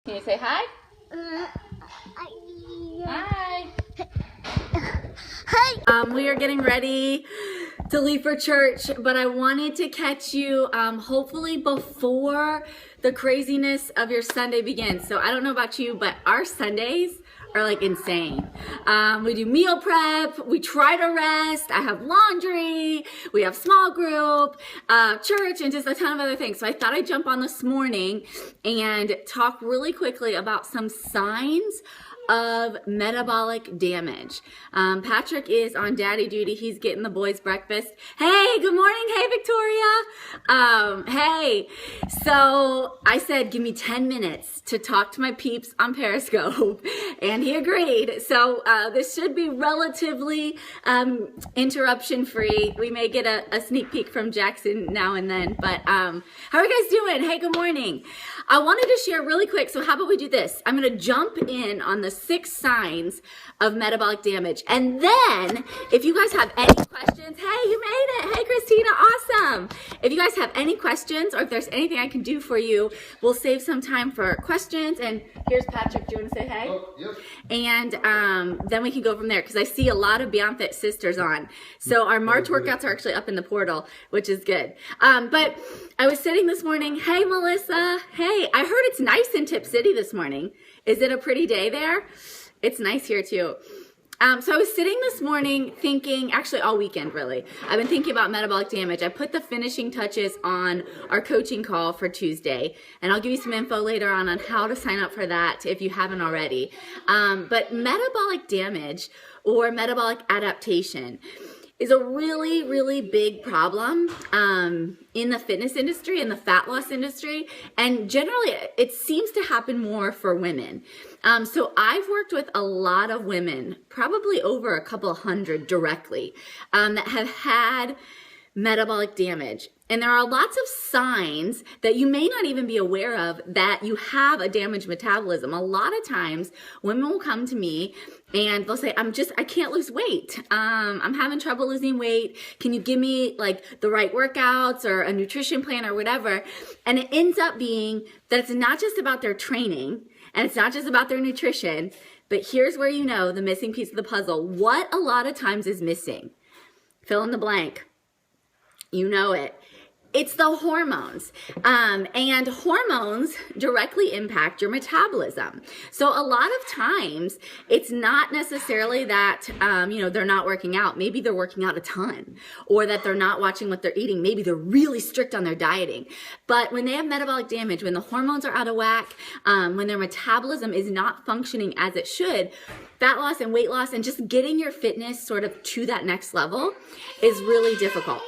Can you say hi? Hi. Hi. We are getting ready to leave for church, but I wanted to catch you hopefully before the craziness of your Sunday begins. So I don't know about you, but our Sundays are like insane. We do meal prep, we try to rest, I have laundry, we have small group, church, and just a ton of other things. So I thought I'd jump on this morning and talk really quickly about some signs of metabolic damage. Patrick is on daddy duty. He's getting the boys breakfast. Hey, good morning. Hey, Victoria. Hey, so I said, give me 10 minutes to talk to my peeps on Periscope, and he agreed. So this should be relatively interruption free. We may get a sneak peek from Jackson now and then, but how are you guys doing? Hey, good morning. I wanted to share really quick. So how about we do this? I'm going to jump in on the 6 signs of metabolic damage. And then if you guys have any questions, hey, you made it. Hey, Christina, awesome. If you guys have any questions or if there's anything I can do for you, we'll save some time for questions. And here's Patrick. Do you want to say hey? Oh, yep. And then we can go from there because I see a lot of BeyondFit sisters on. So our March workouts are actually up in the portal, which is good. But I was sitting this morning. Hey, Melissa. Hey, I heard it's nice in Tip City this morning. Is it a pretty day there? It's nice here too. So I was sitting this morning thinking, actually all weekend really, I've been thinking about metabolic damage. I put the finishing touches on our coaching call for Tuesday, and I'll give you some info later on how to sign up for that if you haven't already. But metabolic damage or metabolic adaptation is a really, really big problem in the fitness industry, in the fat loss industry, and generally it seems to happen more for women. So I've worked with a lot of women, probably over a couple hundred directly, that have had metabolic damage. And there are lots of signs that you may not even be aware of that you have a damaged metabolism. A lot of times women will come to me and they'll say, I can't lose weight. I'm having trouble losing weight. Can you give me like the right workouts or a nutrition plan or whatever? And it ends up being that it's not just about their training and it's not just about their nutrition, but here's where you know the missing piece of the puzzle. What a lot of times is missing. Fill in the blank. You know it. It's the hormones. And hormones directly impact your metabolism. So a lot of times it's not necessarily that, they're not working out. Maybe they're working out a ton, or that they're not watching what they're eating. Maybe they're really strict on their dieting. But when they have metabolic damage, when the hormones are out of whack, when their metabolism is not functioning as it should, fat loss and weight loss and just getting your fitness sort of to that next level is really difficult.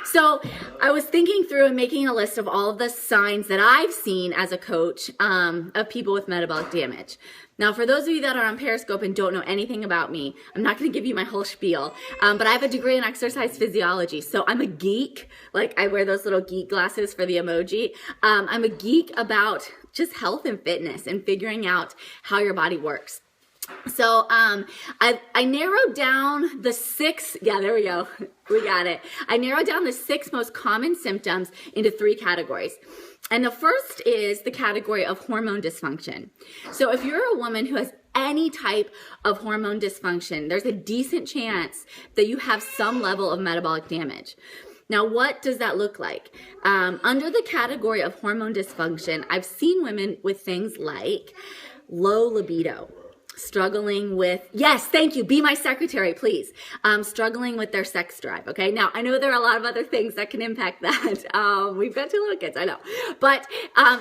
So I was thinking through and making a list of all of the signs that I've seen as a coach of people with metabolic damage. Now, for those of you that are on Periscope and don't know anything about me, I'm not going to give you my whole spiel, but I have a degree in exercise physiology. So I'm a geek. Like I wear those little geek glasses for the emoji. I'm a geek about just health and fitness and figuring out how your body works. So I narrowed down the 6, there we go, we got it. I narrowed down the 6 most common symptoms into 3 categories. And the first is the category of hormone dysfunction. So if you're a woman who has any type of hormone dysfunction, there's a decent chance that you have some level of metabolic damage. Now, what does that look like? Under the category of hormone dysfunction, I've seen women with things like low libido, struggling with, yes, thank you, be my secretary, please. Struggling with their sex drive, okay? Now, I know there are a lot of other things that can impact that. We've got 2 little kids, I know. But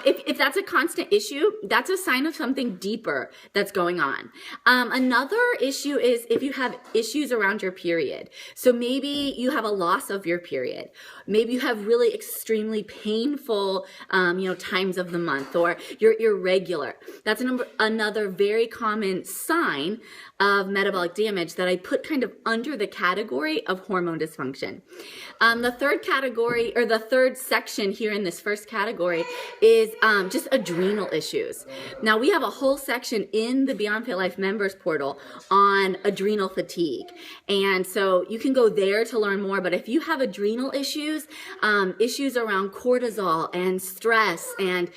if that's a constant issue, that's a sign of something deeper that's going on. Another issue is if you have issues around your period. So maybe you have a loss of your period. Maybe you have really extremely painful, times of the month, or you're irregular. That's another very common sign of metabolic damage that I put kind of under the category of hormone dysfunction. The third category, or the third section here in this first category, is just adrenal issues. Now, we have a whole section in the BeyondFit Life members portal on adrenal fatigue. And so you can go there to learn more. But if you have adrenal issues, issues around cortisol and stress and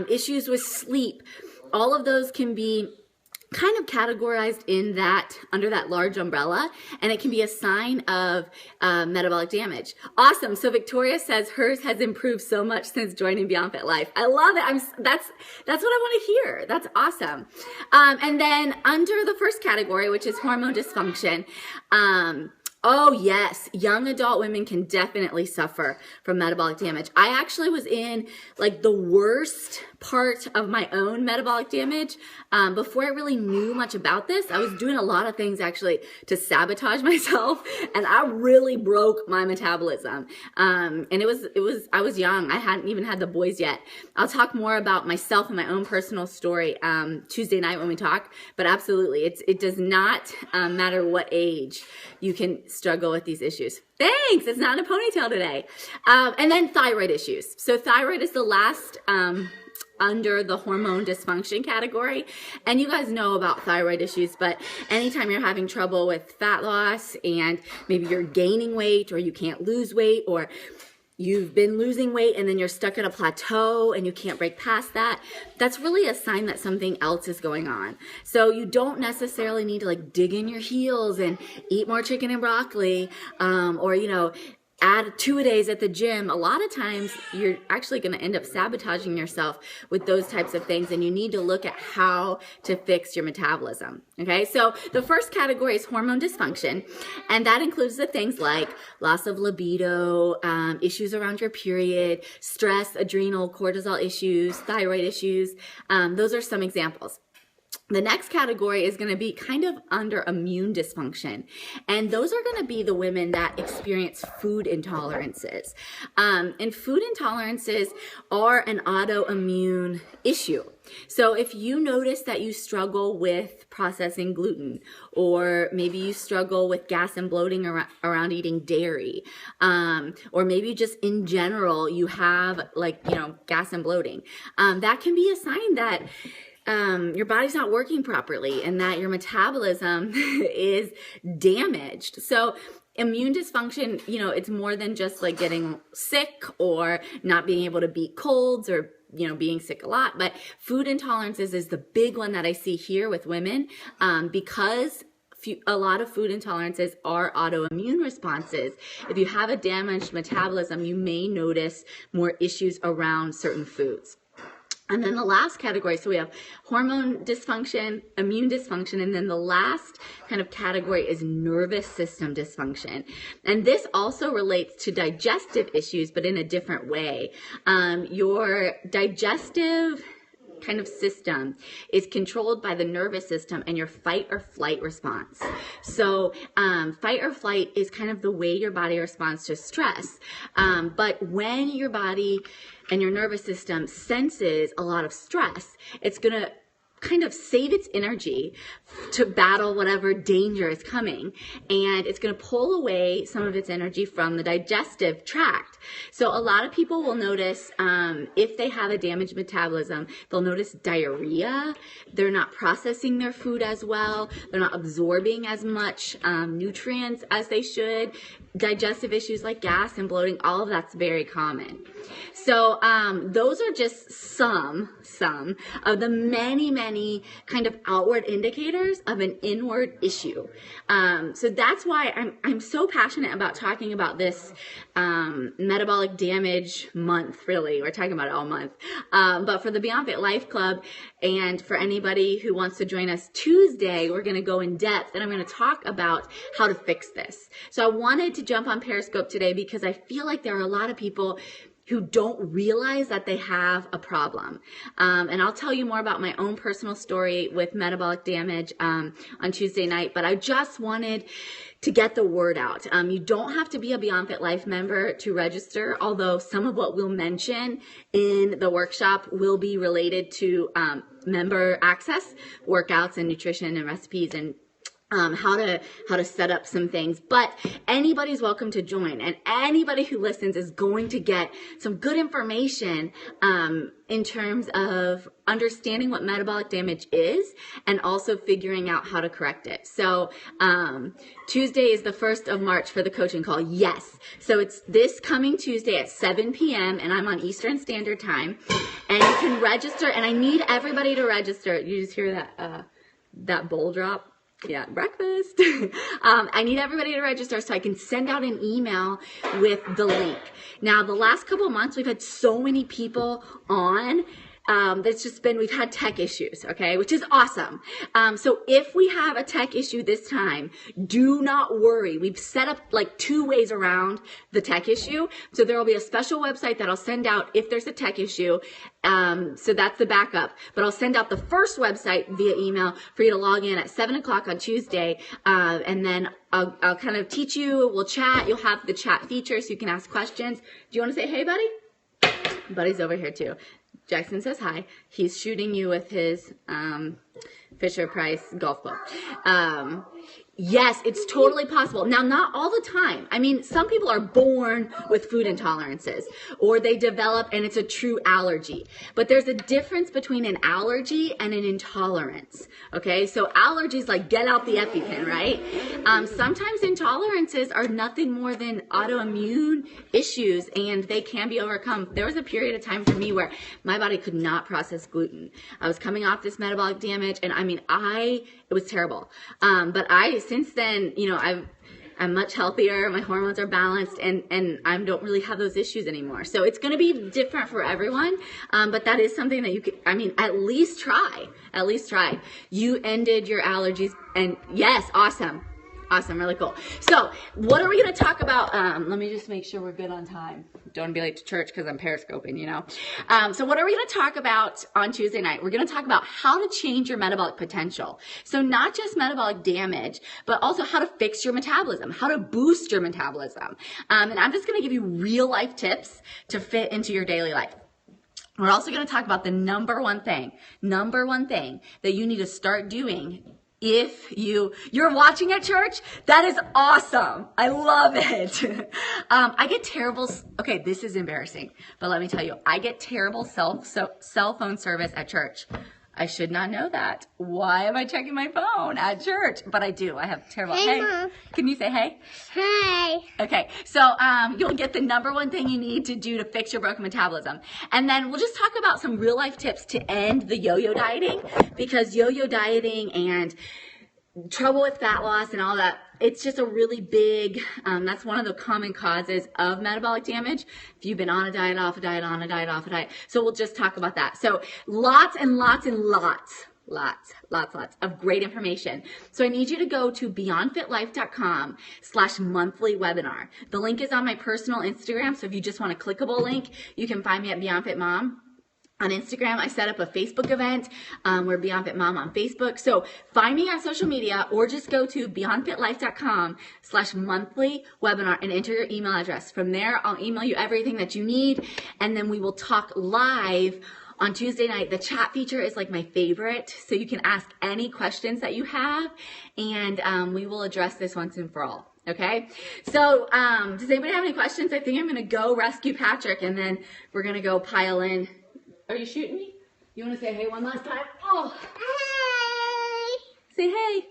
issues with sleep, all of those can be kind of categorized in that, under that large umbrella, and it can be a sign of metabolic damage. Awesome. So Victoria says hers has improved so much since joining BeyondFit Life. I love it. That's what I want to hear. That's awesome. And then under the first category, which is hormone dysfunction, oh yes, young adult women can definitely suffer from metabolic damage. I actually was in like the worst part of my own metabolic damage before I really knew much about this. I was doing a lot of things actually to sabotage myself, and I really broke my metabolism. And I was young. I hadn't even had the boys yet. I'll talk more about myself and my own personal story Tuesday night when we talk, but absolutely, it does not matter what age you can struggle with these issues. Thanks. It's not in a ponytail today. And then thyroid issues. So thyroid is the last under the hormone dysfunction category. And you guys know about thyroid issues, but anytime you're having trouble with fat loss and maybe you're gaining weight or you can't lose weight, or you've been losing weight and then you're stuck at a plateau and you can't break past that, that's really a sign that something else is going on. So you don't necessarily need to like dig in your heels and eat more chicken and broccoli, or, you know, add 2-a-days at the gym. A lot of times you're actually going to end up sabotaging yourself with those types of things, and you need to look at how to fix your metabolism. Okay, so the first category is hormone dysfunction, and that includes the things like loss of libido, issues around your period, stress, adrenal, cortisol issues, thyroid issues. Those are some examples. The next category is going to be kind of under immune dysfunction. And those are going to be the women that experience food intolerances. And food intolerances are an autoimmune issue. So if you notice that you struggle with processing gluten, or maybe you struggle with gas and bloating around eating dairy, or maybe just in general you have like, you know, gas and bloating, that can be a sign that your body's not working properly and that your metabolism is damaged. So immune dysfunction, you know, it's more than just like getting sick or not being able to beat colds or, you know, being sick a lot. But food intolerances is the big one that I see here with women, because a lot of food intolerances are autoimmune responses. If you have a damaged metabolism, you may notice more issues around certain foods. And then the last category, so we have hormone dysfunction, immune dysfunction, and then the last kind of category is nervous system dysfunction. And this also relates to digestive issues, but in a different way. Your digestive kind of system is controlled by the nervous system and your fight or flight response. So fight or flight is kind of the way your body responds to stress. But when your body and your nervous system senses a lot of stress, it's going to kind of save its energy to battle whatever danger is coming, and it's going to pull away some of its energy from the digestive tract. So a lot of people will notice, if they have a damaged metabolism, they'll notice diarrhea. They're not processing their food as well. They're not absorbing as much nutrients as they should. Digestive issues like gas and bloating, all of that's very common. So those are just some of the many kind of outward indicators of an inward issue. So that's why I'm so passionate about talking about this metabolic damage month. Really, we're talking about it all month. But for the BeyondFit Life Club, and for anybody who wants to join us Tuesday, we're going to go in depth, and I'm going to talk about how to fix this. So I wanted to jump on Periscope today because I feel like there are a lot of people who don't realize that they have a problem. And I'll tell you more about my own personal story with metabolic damage on Tuesday night, but I just wanted to get the word out. You don't have to be a BeyondFit Life member to register, although some of what we'll mention in the workshop will be related to member access, workouts and nutrition and recipes and how to set up some things. But anybody's welcome to join, and anybody who listens is going to get some good information in terms of understanding what metabolic damage is and also figuring out how to correct it. So Tuesday is the 1st of March for the coaching call. Yes. So it's this coming Tuesday at 7 p.m. and I'm on Eastern Standard Time, and you can register, and I need everybody to register. You just hear that bowl drop? Yeah, breakfast. I need everybody to register so I can send out an email with the link. Now, the last couple of months, we've had so many people on. That's just been, we've had tech issues, okay, which is awesome. So if we have a tech issue this time, do not worry. We've set up like 2 ways around the tech issue. So there will be a special website that I'll send out if there's a tech issue. So that's the backup. But I'll send out the first website via email for you to log in at 7 o'clock on Tuesday. And then I'll kind of teach you, we'll chat. You'll have the chat feature so you can ask questions. Do you want to say hey, buddy? Buddy's over here too. Jackson says hi. He's shooting you with his Fisher-Price golf ball. Yes, it's totally possible. Now, not all the time. I mean, some people are born with food intolerances, or they develop and it's a true allergy. But there's a difference between an allergy and an intolerance, okay? So allergies, like, get out the EpiPen, right? Sometimes intolerances are nothing more than autoimmune issues, and they can be overcome. There was a period of time for me where my body could not process gluten. I was coming off this metabolic damage, and I mean, it was terrible. But since then, you know, I'm much healthier. My hormones are balanced, and I don't really have those issues anymore. So it's going to be different for everyone. But that is something that you could, I mean, at least try. At least try. You ended your allergies, and yes, awesome. Awesome, really cool. So what are we going to talk about? Let me just make sure we're good on time. Don't be late to church because I'm periscoping, you know. So what are we going to talk about on Tuesday night? We're going to talk about how to change your metabolic potential. So not just metabolic damage, but also how to fix your metabolism, how to boost your metabolism. And I'm just going to give you real life tips to fit into your daily life. We're also going to talk about the number one thing that you need to start doing if you're watching at church. That is awesome. I love it. I get terrible, okay, this is embarrassing, but let me tell you, I get terrible cell phone service at church. I should not know that. Why am I checking my phone at church? But I do. I have terrible. Hey, Mom. Can you say hey? Hey. Okay. So you'll get the number one thing you need to do to fix your broken metabolism. And then we'll just talk about some real life tips to end the yo-yo dieting, because yo-yo dieting and trouble with fat loss and all that, it's just a really big, that's one of the common causes of metabolic damage. If you've been on a diet, off a diet, on a diet, off a diet. So we'll just talk about that. So lots of great information. So I need you to go to beyondfitlife.com/monthly webinar. The link is on my personal Instagram. So if you just want a clickable link, you can find me at BeyondFit Mom. On Instagram, I set up a Facebook event. We're BeyondFit Mom on Facebook. So find me on social media, or just go to beyondfitlife.com/monthly webinar and enter your email address. From there, I'll email you everything that you need, and then we will talk live on Tuesday night. The chat feature is like my favorite, so you can ask any questions that you have, and we will address this once and for all. Okay, so does anybody have any questions? I think I'm going to go rescue Patrick, and then we're going to go pile in. Are you shooting me? You want to say hey one last time? Oh. Hey. Say hey.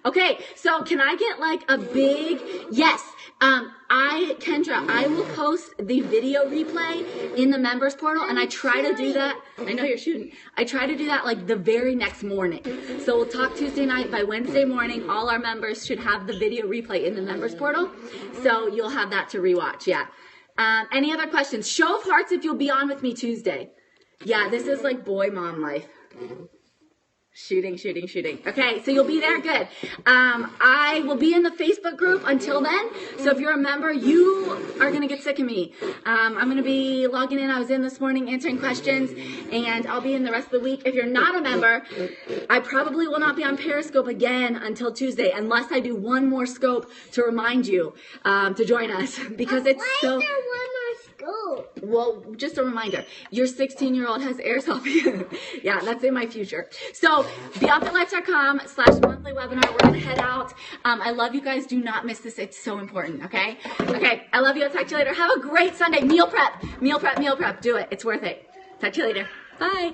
Okay, so can I get like a big yes? Kendra, I will post the video replay in the members portal, and I try to do that. I know you're shooting. I try to do that like the very next morning. So we'll talk Tuesday night. By Wednesday morning, all our members should have the video replay in the members portal. So you'll have that to rewatch. Yeah. Any other questions? Show of hearts if you'll be on with me Tuesday. Yeah, this is like boy mom life. Shooting. Okay, so you'll be there, good. I will be in the Facebook group until then. So if you're a member, you are going to get sick of me. I'm going to be logging in. I was in this morning answering questions, and I'll be in the rest of the week. If you're not a member, I probably will not be on Periscope again until Tuesday, unless I do one more scope to remind you to join us, because it's so... Why is there one more scope? Ooh. Well, just a reminder, your 16-year-old has airsoft. Yeah, that's in my future. So, BeyondFitLife.com/monthly webinar. We're going to head out. I love you guys. Do not miss this. It's so important, okay? Okay, I love you. I'll talk to you later. Have a great Sunday. Meal prep. Meal prep, meal prep. Do it. It's worth it. Talk to you later. Bye.